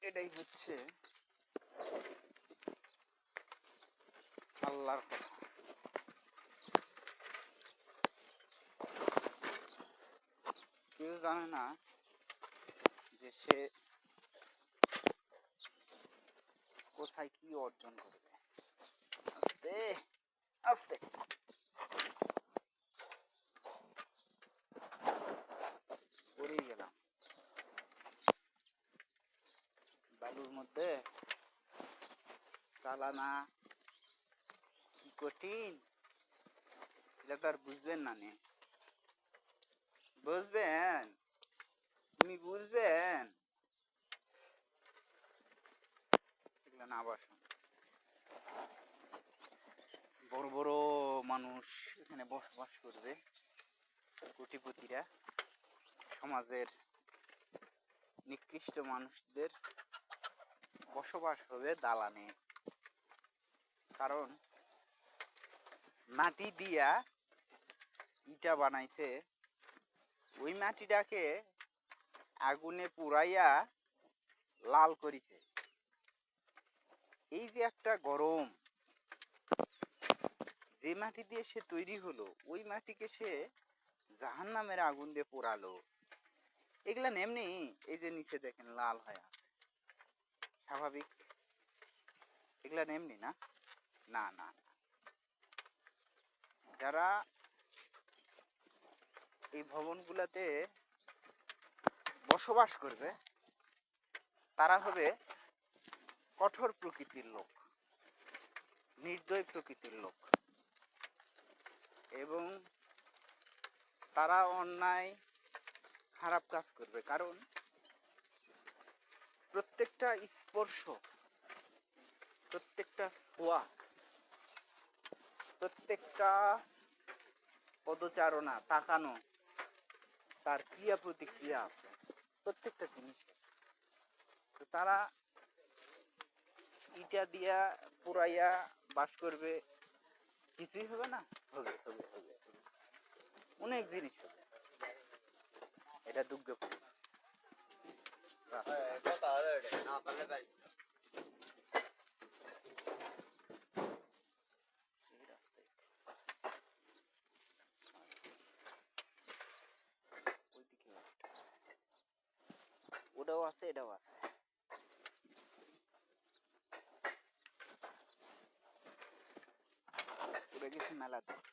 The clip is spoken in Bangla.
এটাই হচ্ছে আল্লাহর কথা। কেউ জানে না যে সে কোথায় কি অর্জন করবে। আস্তে আস্তে পড়েই গেলাম বালুর মধ্যে। চালানা কি কঠিন, এটা তো আর বুঝবেন না। বুঝবেন, তুমি বুঝবেন এগুলো না। আবার বড় বড় মানুষ এখানে বসবাস করবে, কোটিপতিরা, সমাজের নিকৃষ্ট মানুষদের বসবাস হবে দালানে। কারণ মাটি দিয়া ইটা বানাইছে, ওই মাটিটাকে আগুনে পুড়াইয়া লাল করিছে। এই যে একটা গরম, যে মাটি দিয়ে সে তৈরি হলো, ওই মাটিকে সে জাহান্নামের আগুন দিয়ে পোড়ালো। এগুলা এমনি, এই যে নিচে দেখেন লাল হয়ে আছে, স্বাভাবিক? এগুলা এমনি না, না না। যারা এই ভবনগুলাতে বসবাস করবে তারা হবে কঠোর প্রকৃতির লোক, নির্দয় প্রকৃতির লোক, এবং তারা অন্যায় খারাপ কাজ করবে। কারণ প্রত্যেকটা স্পর্শ, প্রত্যেকটা ছোঁয়া, প্রত্যেকটা পদচারণা, তাকানো, তার ক্রিয়া প্রতিক্রিয়া আছে প্রত্যেকটা জিনিস। তো তারা ইটা দিয়া পুরাইয়া বাস করবে, কিছুই হবে না? হবে হবে হবে, অনেক জিনিস হবে। এটা দুর্গাপুর। ওটাও আছে, এটাও আছে। উড়ে গেছে মেলা দূর।